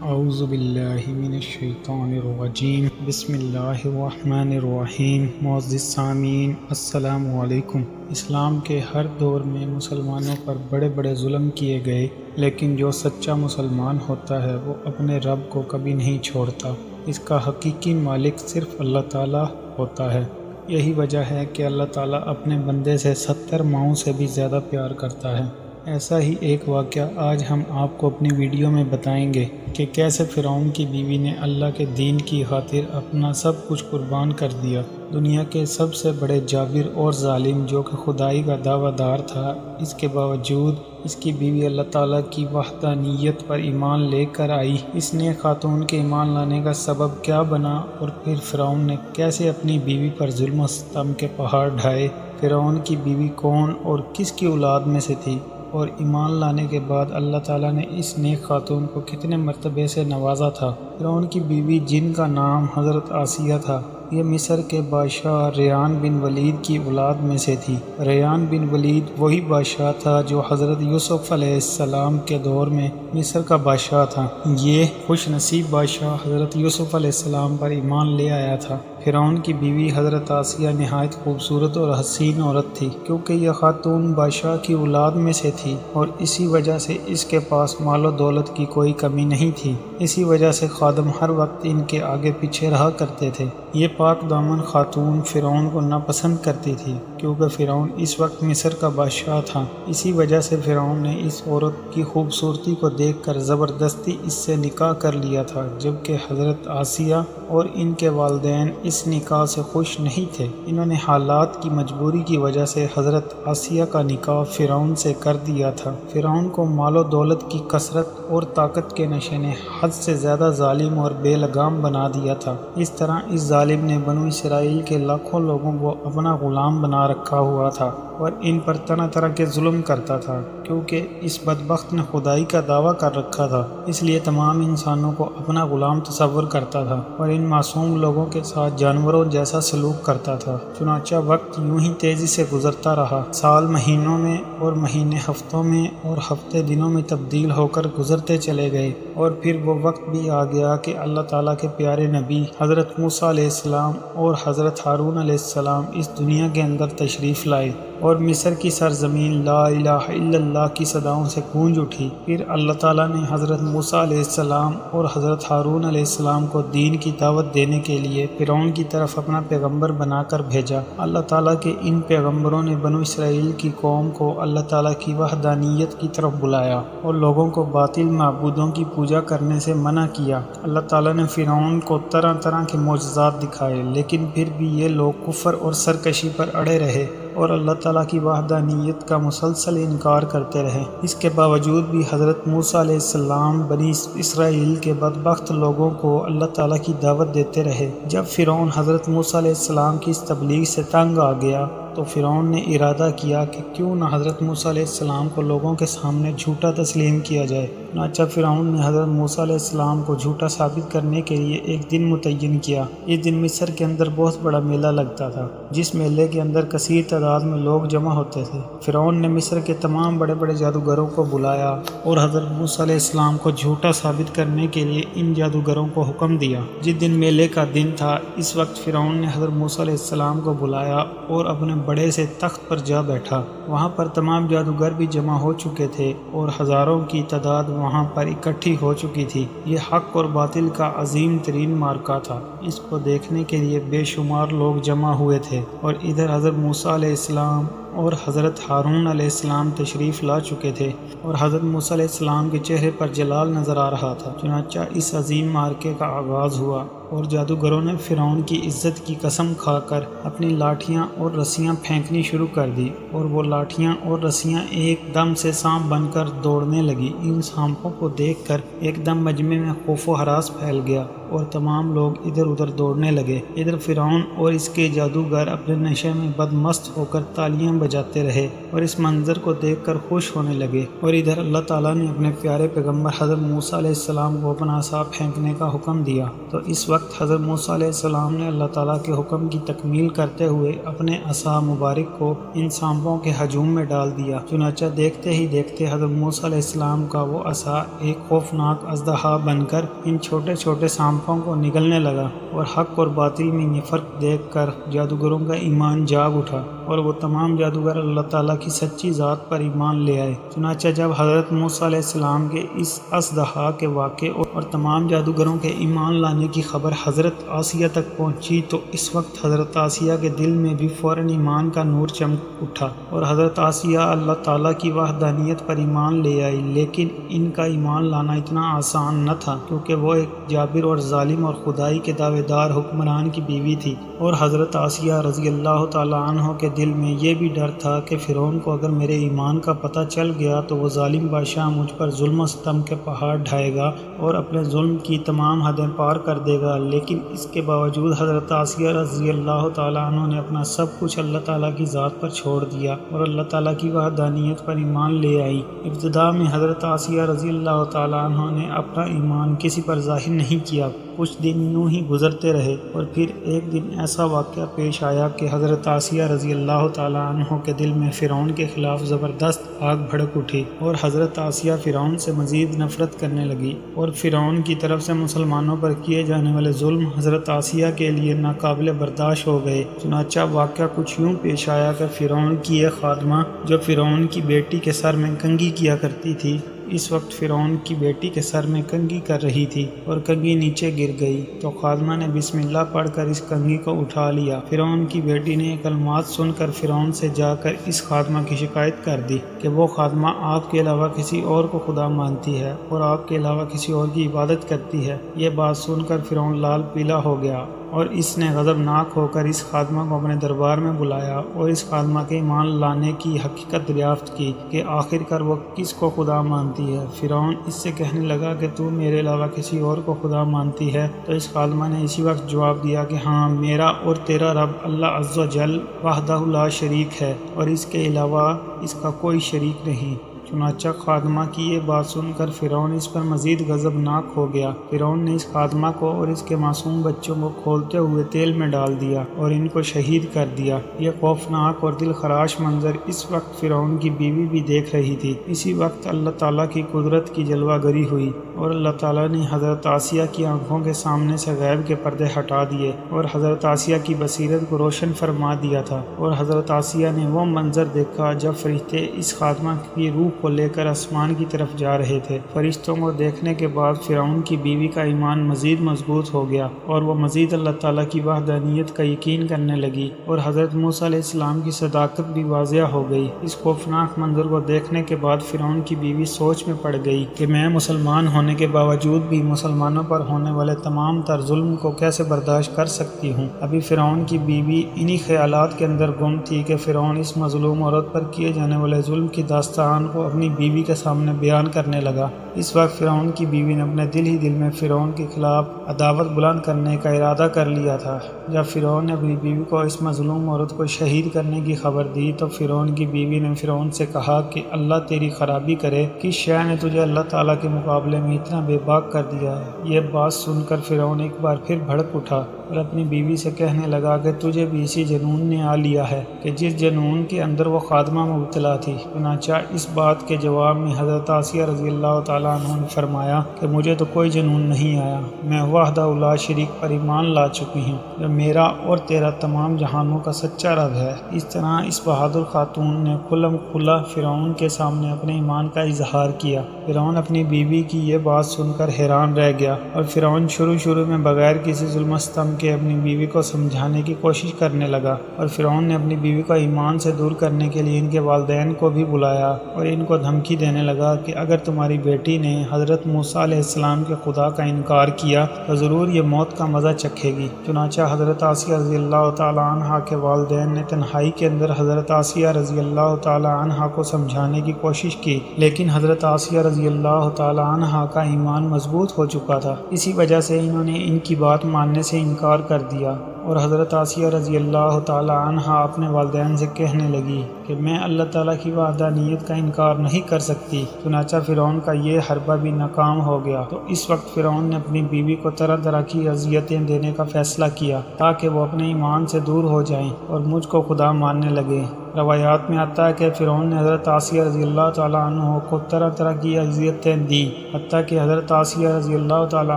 اعوذ باللہ من الشیطان الرجیم بسم اللہ الرحمن الرحیم۔ معزز سامعین، السلام علیکم۔ اسلام کے ہر دور میں مسلمانوں پر بڑے بڑے ظلم کیے گئے، لیکن جو سچا مسلمان ہوتا ہے وہ اپنے رب کو کبھی نہیں چھوڑتا۔ اس کا حقیقی مالک صرف اللہ تعالیٰ ہوتا ہے۔ یہی وجہ ہے کہ اللہ تعالیٰ اپنے بندے سے 70 ماؤں سے بھی زیادہ پیار کرتا ہے۔ ایسا ہی ایک واقعہ آج ہم آپ کو اپنی ویڈیو میں بتائیں گے کہ کیسے فرعون کی بیوی نے اللہ کے دین کی خاطر اپنا سب کچھ قربان کر دیا۔ دنیا کے سب سے بڑے جابر اور ظالم جو کہ خدائی کا دعویٰ دار تھا، اس کے باوجود اس کی بیوی اللہ تعالیٰ کی وحدانیت پر ایمان لے کر آئی۔ اس نے خاتون کے ایمان لانے کا سبب کیا بنا، اور پھر فرعون نے کیسے اپنی بیوی پر ظلم و ستم کے پہاڑ ڈھائے۔ فرعون کی بیوی کون اور کس کی اولاد میں سے تھی، اور ایمان لانے کے بعد اللہ تعالیٰ نے اس نیک خاتون کو کتنے مرتبے سے نوازا تھا۔ فرعون کی بیوی جن کا نام حضرت آسیہ تھا، یہ مصر کے بادشاہ ریان بن ولید کی اولاد میں سے تھی۔ ریان بن ولید وہی بادشاہ تھا جو حضرت یوسف علیہ السلام کے دور میں مصر کا بادشاہ تھا۔ یہ خوش نصیب بادشاہ حضرت یوسف علیہ السلام پر ایمان لے آیا تھا۔ فرعون کی بیوی حضرت آسیہ نہایت خوبصورت اور حسین عورت تھی، کیونکہ یہ خاتون بادشاہ کی اولاد میں سے تھی، اور اسی وجہ سے اس کے پاس مال و دولت کی کوئی کمی نہیں تھی۔ اسی وجہ سے خادم ہر وقت ان کے آگے پیچھے رہا کرتے تھے۔ یہ پاک دامن خاتون فرعون کو ناپسند کرتی تھی، کیونکہ فرعون اس وقت مصر کا بادشاہ تھا۔ اسی وجہ سے فرعون نے اس عورت کی خوبصورتی کو دیکھ کر زبردستی اس سے نکاح کر لیا تھا، جبکہ حضرت آسیہ اور ان کے والدین اس نکاح سے خوش نہیں تھے۔ انہوں نے حالات کی مجبوری کی وجہ سے حضرت آسیہ کا نکاح فرعون سے کر دیا تھا۔ فرعون کو مال و دولت کی کثرت اور طاقت کے نشے نے حد سے زیادہ ظالم اور بے لگام بنا دیا تھا۔ اس طرح اس ظالم نے بنو اسرائیل کے لاکھوں لوگوں کو اپنا غلام بنا رکھا ہوا تھا، اور ان پر طرح طرح کے ظلم کرتا تھا، کیونکہ اس بدبخت نے خدائی کا دعویٰ کر رکھا تھا، اس لیے تمام انسانوں کو اپنا غلام تصور کرتا تھا، اور ان معصوم لوگوں کے ساتھ جانوروں جیسا سلوک کرتا تھا۔ چنانچہ وقت یوں ہی تیزی سے گزرتا رہا۔ سال مہینوں میں، اور مہینے ہفتوں میں، اور ہفتے دنوں میں تبدیل ہو کر گزرتے چلے گئے، اور پھر وہ وقت بھی آ گیا کہ اللہ تعالیٰ کے پیارے نبی حضرت موسیٰ علیہ السلام اور حضرت ہارون علیہ السلام اس دنیا کے اندر تشریف لائے، اور مصر کی سرزمین لا الہ الا اللہ کی صداؤں سے گونج اٹھی۔ پھر اللہ تعالیٰ نے حضرت موسیٰ علیہ السلام اور حضرت ہارون علیہ السلام کو دین کی دعوت دینے کے لیے فرعون کی طرف اپنا پیغمبر بنا کر بھیجا۔ اللہ تعالیٰ کے ان پیغمبروں نے بنو اسرائیل کی قوم کو اللہ تعالیٰ کی وحدانیت کی طرف بلایا، اور لوگوں کو باطل معبودوں کی پوجا کرنے سے منع کیا۔ اللہ تعالیٰ نے فرعون کو طرح طرح کے معجزات دکھائے، لیکن پھر بھی یہ لوگ کفر اور سرکشی پر اڑے رہے، اور اللہ تعالیٰ کی وحدانیت کا مسلسل انکار کرتے رہے۔ اس کے باوجود بھی حضرت موسیٰ علیہ السلام بنی اسرائیل کے بدبخت لوگوں کو اللہ تعالیٰ کی دعوت دیتے رہے۔ جب فرعون حضرت موسیٰ علیہ السلام کی اس تبلیغ سے تنگ آ گیا تو فرعون نے ارادہ کیا کہ کیوں نہ حضرت موسیٰ علیہ السلام کو لوگوں کے سامنے جھوٹا تسلیم کیا جائے۔ چنانچہ فرعون نے حضرت موسیٰ علیہ السلام کو جھوٹا ثابت کرنے کے لیے ایک دن متعین کیا۔ اس دن مصر کے اندر بہت بڑا میلہ لگتا تھا، جس میلے کے اندر کثیر تعداد میں لوگ جمع ہوتے تھے۔ فرعون نے مصر کے تمام بڑے بڑے جادوگروں کو بلایا، اور حضرت موسیٰ علیہ السلام کو جھوٹا ثابت کرنے کے لیے ان جادوگروں کو حکم دیا۔ جس دن میلے کا دن تھا، اس وقت فرعون نے حضرت موسیٰ علیہ السلام کو بلایا اور اپنے بڑے سے تخت پر جا بیٹھا۔ وہاں پر تمام جادوگر بھی جمع ہو چکے تھے، اور ہزاروں کی تعداد وہاں پر اکٹھی ہو چکی تھی۔ یہ حق اور باطل کا عظیم ترین معرکہ تھا۔ اس کو دیکھنے کے لیے بے شمار لوگ جمع ہوئے تھے، اور ادھر حضرت موسیٰ علیہ السلام اور حضرت ہارون علیہ السلام تشریف لا چکے تھے، اور حضرت موسیٰ علیہ السلام کے چہرے پر جلال نظر آ رہا تھا۔ چنانچہ اس عظیم معرکے کا آغاز ہوا، اور جادوگروں نے فرعون کی عزت کی قسم کھا کر اپنی لاٹھیاں اور رسیاں پھینکنی شروع کر دی، اور وہ لاٹھیاں اور رسیاں ایک دم سے سانپ بن کر دوڑنے لگی۔ ان سانپوں کو دیکھ کر ایک دم مجمع میں خوف و ہراس پھیل گیا، اور تمام لوگ ادھر ادھر دوڑنے لگے۔ ادھر فرعون اور اس کے جادوگر اپنے نشے میں بدمست ہو کر تالیاں حرم بجاتے رہے اور اس منظر کو دیکھ کر خوش ہونے لگے۔ اور ادھر اللہ تعالیٰ نے اپنے پیارے پیغمبر حضرت موسیٰ علیہ السلام کو اپنا عصا پھینکنے کا حکم دیا، تو اس وقت حضرت موسیٰ علیہ السلام نے اللہ تعالیٰ کے حکم کی تکمیل کرتے ہوئے اپنے عصا مبارک کو ان سانپوں کے ہجوم میں ڈال دیا۔ چنانچہ دیکھتے ہی دیکھتے حضرت موسیٰ علیہ السلام کا وہ عصا ایک خوفناک اژدہا بن کر ان چھوٹے چھوٹے سانپوں کو نگلنے لگا، اور حق اور باطل میں یہ فرق دیکھ کر جادوگروں کا ایمان جاگ اٹھا، اور وہ تمام جادوگر اللہ تعالیٰ کی سچی ذات پر ایمان لے آئے۔ چنانچہ جب حضرت موسیٰ علیہ السلام کے اس اژدہا کے واقعے اور تمام جادوگروں کے ایمان لانے کی خبر حضرت آسیہ تک پہنچی، تو اس وقت حضرت آسیہ کے دل میں بھی فوراً ایمان کا نور چمک اٹھا، اور حضرت آسیہ اللہ تعالیٰ کی وحدانیت پر ایمان لے آئی۔ لیکن ان کا ایمان لانا اتنا آسان نہ تھا، کیونکہ وہ ایک جابر اور ظالم اور خدائی کے دعوے دار حکمران کی بیوی تھی، اور حضرت آسیہ رضی اللہ تعالیٰ عنہ کے دل میں یہ بھی ڈر تھا کہ فرعون کو اگر میرے ایمان کا پتہ چل گیا تو وہ ظالم بادشاہ مجھ پر ظلم و ستم کے پہاڑ ڈھائے گا اور اپنے ظلم کی تمام حدیں پار کر دے گا۔ لیکن اس کے باوجود حضرت آسیہ رضی اللہ تعالیٰ عنہ نے اپنا سب کچھ اللہ تعالیٰ کی ذات پر چھوڑ دیا اور اللہ تعالیٰ کی وحدانیت پر ایمان لے آئی۔ ابتدا میں حضرت آسیہ رضی اللہ تعالیٰ عنہ نے اپنا ایمان کسی پر ظاہر نہیں کیا، کچھ دن یوں ہی گزرتے رہے، اور پھر ایک دن ایسا واقعہ پیش آیا کہ حضرت آسیہ رضی اللہ تعالیٰ عنہ کے دل میں فرعون کے خلاف زبردست آگ بھڑک اٹھی، اور حضرت آسیہ فرعون سے مزید نفرت کرنے لگی، اور فرعون کی طرف سے مسلمانوں پر کیے جانے والے ظلم حضرت آسیہ کے لیے ناقابل برداشت ہو گئے۔ چنانچہ واقعہ کچھ یوں پیش آیا کہ فرعون کی ایک خادمہ جو فرعون کی بیٹی کے سر میں کنگھی کیا کرتی تھی، اس وقت فرعون کی بیٹی کے سر میں کنگھی کر رہی تھی اور کنگھی نیچے گر گئی، تو خادمہ نے بسم اللہ پڑھ کر اس کنگھی کو اٹھا لیا۔ فرعون کی بیٹی نے یہ کلمات سن کر فرعون سے جا کر اس خادمہ کی شکایت کر دی کہ وہ خادمہ آپ کے علاوہ کسی اور کو خدا مانتی ہے اور آپ کے علاوہ کسی اور کی عبادت کرتی ہے۔ یہ بات سن کر فرعون لال پیلا ہو گیا، اور اس نے غضبناک ہو کر اس خادمہ کو اپنے دربار میں بلایا اور اس خادمہ کے ایمان لانے کی حقیقت دریافت کی کہ آخر کار وہ کس کو خدا مانتی ہے۔ فرعون اس سے کہنے لگا کہ تو میرے علاوہ کسی اور کو خدا مانتی ہے، تو اس خادمہ نے اسی وقت جواب دیا کہ ہاں، میرا اور تیرا رب اللہ عز و جل وحدہ لا شریک ہے، اور اس کے علاوہ اس کا کوئی شریک نہیں۔ چنانچہ خادمہ کی یہ بات سن کر فرعون اس پر مزید غضبناک ہو گیا۔ فرعون نے اس خادمہ کو اور اس کے معصوم بچوں کو کھولتے ہوئے تیل میں ڈال دیا اور ان کو شہید کر دیا۔ یہ خوفناک اور دل خراش منظر اس وقت فرعون کی بیوی بھی دیکھ رہی تھی۔ اسی وقت اللہ تعالیٰ کی قدرت کی جلوہ گری ہوئی، اور اللہ تعالیٰ نے حضرت آسیہ کی آنکھوں کے سامنے سے غیب کے پردے ہٹا دیے اور حضرت آسیہ کی بصیرت کو روشن فرما دیا تھا، اور حضرت آسیہ نے وہ منظر دیکھا جب فرشتے اس خادمہ کی روح کو لے کر آسمان کی طرف جا رہے تھے۔ فرشتوں کو دیکھنے کے بعد فرعون کی بیوی کا ایمان مزید مضبوط ہو گیا، اور وہ مزید اللہ تعالیٰ کی وحدانیت کا یقین کرنے لگی، اور حضرت موسیٰ علیہ السلام کی صداقت بھی واضح ہو گئی۔ اس خوفناک منظر کو دیکھنے کے بعد فرعون کی بیوی سوچ میں پڑ گئی کہ میں مسلمان ہونے کے باوجود بھی مسلمانوں پر ہونے والے تمام تر ظلم کو کیسے برداشت کر سکتی ہوں۔ ابھی فرعون کی بیوی انہی خیالات کے اندر گم تھی کہ فرعون اس مظلوم عورت پر کیے جانے والے ظلم کی داستان کو اپنی بیوی کے سامنے بیان کرنے لگا۔ اس وقت فرعون کی بیوی نے اپنے دل ہی دل میں فرعون کے خلاف عداوت بلند کرنے کا ارادہ کر لیا تھا۔ جب فرعون نے اپنی بیوی کو اس مظلوم عورت کو شہید کرنے کی خبر دی، تو فرعون کی بیوی نے فرعون سے کہا کہ اللہ تیری خرابی کرے، کس شے نے تجھے اللہ تعالیٰ کے مقابلے میں اتنا بے باک کر دیا ہے۔ یہ بات سن کر فرعون ایک بار پھر بھڑک اٹھا اور اپنی بیوی سے کہنے لگا کہ تجھے بھی اسی جنون نے آ لیا ہے کہ جس جنون کے اندر وہ خادمہ مبتلا تھی۔ چنانچہ اس بات کے جواب میں حضرت آسیہ رضی اللہ تعالیٰ عنہ نے فرمایا کہ مجھے تو کوئی جنون نہیں آیا، میں وحدہ لا شریک پر ایمان لا چکی ہوں جو میرا اور تیرا تمام جہانوں کا سچا رب ہے۔ اس طرح اس بہادر خاتون نے کھلم کھلا فرعون کے سامنے اپنے ایمان کا اظہار کیا۔ فرعون اپنی بیوی کی یہ بات سن کر حیران رہ گیا، اور فرعون شروع میں بغیر کسی ظلم و ستم کے اپنی بیوی کو سمجھانے کی کوشش کرنے لگا، اور فرعون نے اپنی بیوی کو ایمان سے دور کرنے کے لیے ان کے والدین کو بھی بلایا اور ان کو دھمکی دینے لگا کہ اگر تمہاری بیٹی نے حضرت موسیٰ علیہ السلام کے خدا کا انکار کیا تو ضرور یہ موت کا مزہ چکھے گی۔ چنانچہ حضرت آسیہ رضی اللہ تعالیٰ عنہ کے والدین نے تنہائی کے اندر حضرت آسیہ رضی اللہ تعالیٰ عنہ کو سمجھانے کی کوشش کی، لیکن حضرت آسیہ رضی اللہ تعالیٰ عنہ کا ایمان مضبوط ہو چکا تھا۔ اسی وجہ سے انہوں نے ان کی بات ماننے سے انکار کر دیا، اور حضرت آسیہ رضی اللہ تعالی عنہ اپنے والدین سے کہنے لگی کہ میں اللہ تعالیٰ کی وحدانیت کا انکار نہیں کر سکتی۔ چنانچہ فرعون کا یہ حربہ بھی ناکام ہو گیا۔ تو اس وقت فرعون نے اپنی بیوی کو طرح طرح کی اذیتیں دینے کا فیصلہ کیا تاکہ وہ اپنے ایمان سے دور ہو جائیں اور مجھ کو خدا ماننے لگے۔ روایات میں آتا ہے کہ فرعون نے حضرت آسیہ رضی اللہ تعالیٰ عنہ کو طرح طرح کی اذیتیں دی، حتیٰ کہ حضرت آسیہ رضی اللہ تعالیٰ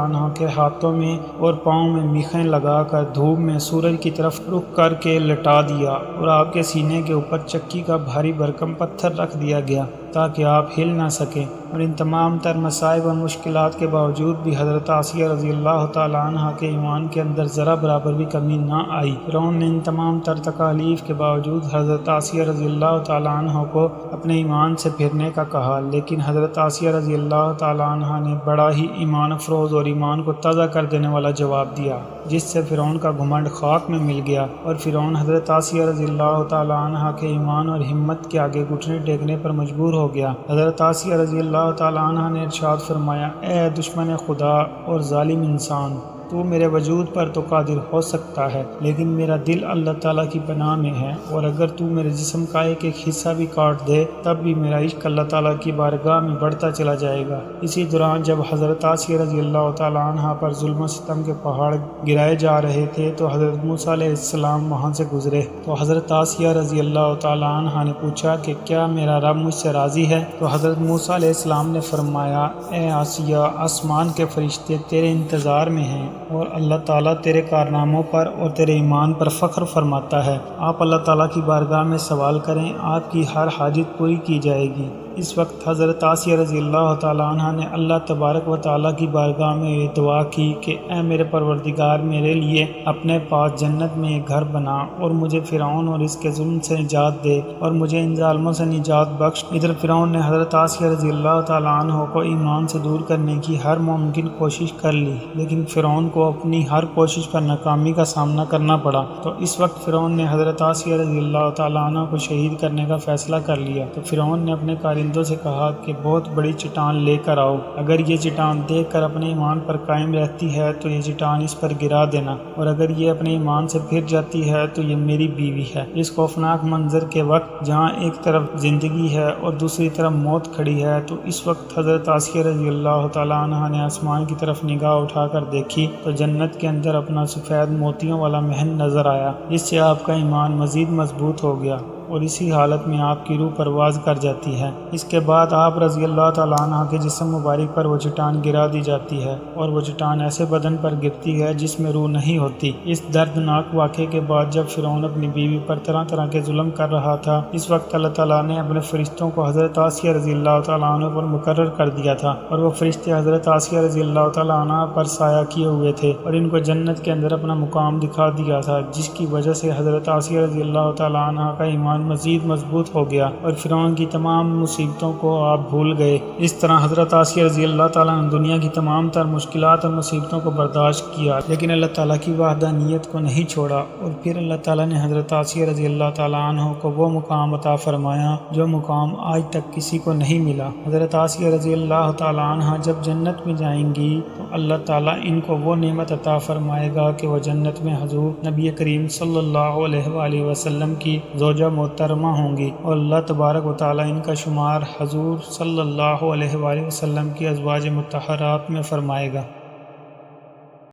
عنہ کے ہاتھوں میں اور پاؤں میں میخیں لگا کر دھوپ میں سورج کی طرف رخ کر کے لٹا دیا، اور آپ کے سینے کے اوپر چکی کا بھاری بھرکم پتھر رکھ دیا گیا تاکہ آپ ہل نہ سکیں۔ اور ان تمام تر مصائب اور مشکلات کے باوجود بھی حضرت آسیہ رضی اللہ تعالیٰ عنہ کے ایمان کے اندر ذرا برابر بھی کمی نہ آئی۔ فرعون نے ان تمام تر تکالیف کے باوجود حضرت آسیہ رضی اللہ تعالیٰ عنہ کو اپنے ایمان سے پھرنے کا کہا، لیکن حضرت آسیہ رضی اللہ تعالیٰ عنہ نے بڑا ہی ایمان افروز اور ایمان کو تازہ کر دینے والا جواب دیا، جس سے فرعون کا گھمنڈ خاک میں مل گیا، اور فرعون حضرت آسیہ رضی اللہ تعالیٰ عنہ کے ایمان اور ہمت کے آگے گھٹنے ٹیکنے پر مجبور ہو گیا۔ حضرت آسیہ رضی اللہ تعالیٰ عنہ نے ارشاد فرمایا، اے دشمن خدا اور ظالم انسان، تو میرے وجود پر تو قادر ہو سکتا ہے، لیکن میرا دل اللہ تعالیٰ کی پناہ میں ہے، اور اگر تو میرے جسم کا ایک ایک حصہ بھی کاٹ دے تب بھی میرا عشق اللہ تعالیٰ کی بارگاہ میں بڑھتا چلا جائے گا۔ اسی دوران جب حضرت آسیہ رضی اللہ تعالیٰ عنہ پر ظلم و ستم کے پہاڑ گرائے جا رہے تھے تو حضرت موسیٰ علیہ السلام وہاں سے گزرے، تو حضرت آسیہ رضی اللہ تعالیٰ عنہ نے پوچھا کہ کیا میرا رب مجھ سے راضی ہے؟ تو حضرت موسیٰ علیہ السلام نے فرمایا، اے آسیہ، آسمان کے فرشتے تیرے انتظار میں ہیں، اور اللہ تعالیٰ تیرے کارناموں پر اور تیرے ایمان پر فخر فرماتا ہے۔ آپ اللہ تعالیٰ کی بارگاہ میں سوال کریں، آپ کی ہر حاجت پوری کی جائے گی۔ اس وقت حضرت آسیہ رضی اللہ تعالیٰ عنہ نے اللہ تبارک و تعالیٰ کی بارگاہ میں یہ دعا کی کہ اے میرے پروردگار، میرے لیے اپنے پاس جنت میں ایک گھر بنا اور مجھے فرعون اور اس کے ظلم سے نجات دے اور مجھے ان ظالموں سے نجات بخش۔ ادھر فرعون نے حضرت آسیہ رضی اللہ تعالیٰ عنہ کو ایمان سے دور کرنے کی ہر ممکن کوشش کر لی، لیکن فرعون کو اپنی ہر کوشش پر ناکامی کا سامنا کرنا پڑا۔ تو اس وقت فرعون نے حضرت آسیہ رضی اللہ تعالیٰ عنہ کو شہید کرنے کا فیصلہ کر لیا۔ تو فرعون نے اپنے کارندوں سے کہا کہ بہت بڑی چٹان لے کر آؤ، اگر یہ چٹان دیکھ کر اپنے ایمان پر قائم رہتی ہے تو یہ چٹان اس پر گرا دینا، اور اگر یہ اپنے ایمان سے پھر جاتی ہے تو یہ میری بیوی ہے۔ اس خوفناک منظر کے وقت جہاں ایک طرف زندگی ہے اور دوسری طرف موت کھڑی ہے، تو اس وقت حضرت آسیہ رضی اللہ تعالیٰ عنہ نے آسمان کی طرف نگاہ اٹھا کر دیکھی تو جنت کے اندر اپنا سفید موتیوں والا محل نظر آیا، جس سے آپ کا ایمان مزید مضبوط ہو گیا، اور اسی حالت میں آپ کی روح پرواز کر جاتی ہے۔ اس کے بعد آپ رضی اللہ تعالیٰ عنہ کے جسم مبارک پر وہ چٹان گرا دی جاتی ہے، اور وہ چٹان ایسے بدن پر گرتی ہے جس میں روح نہیں ہوتی۔ اس دردناک واقعے کے بعد جب فرعون اپنی بیوی پر طرح طرح کے ظلم کر رہا تھا، اس وقت اللہ تعالیٰ نے اپنے فرشتوں کو حضرت آسیہ رضی اللہ تعالیٰ عنہ پر مقرر کر دیا تھا، اور وہ فرشتے حضرت آسیہ رضی اللہ تعالیٰ عنہ پر سایہ کیے ہوئے تھے، اور ان کو جنت کے اندر اپنا مقام دکھا دیا تھا، جس کی وجہ سے حضرت آسیہ رضی اللہ تعالیٰ عنہ کا ایمان مزید مضبوط ہو گیا اور فرعون کی تمام مصیبتوں کو آپ بھول گئے۔ اس طرح حضرت آسیہ رضی اللہ تعالیٰ نے دنیا کی تمام تر مشکلات اور مصیبتوں کو برداشت کیا، لیکن اللہ تعالیٰ کی وحدانیت کو نہیں چھوڑا، اور پھر اللہ تعالیٰ نے حضرت آسیہ رضی اللہ تعالیٰ عنہ کو وہ مقام عطا فرمایا جو مقام آج تک کسی کو نہیں ملا۔ حضرت آسیہ رضی اللہ تعالیٰ عنہ جب جنت میں جائیں گی تو اللہ تعالیٰ ان کو وہ نعمت عطا فرمائے گا کہ وہ جنت میں حضور نبی کریم صلی اللہ علیہ وآلہ وسلم کی زوجہ محترمہ ہوں گی، اور اللہ تبارک و تعالیٰ ان کا شمار حضور صلی اللہ علیہ وآلہ وسلم کی ازواج مطہرات میں فرمائے گا۔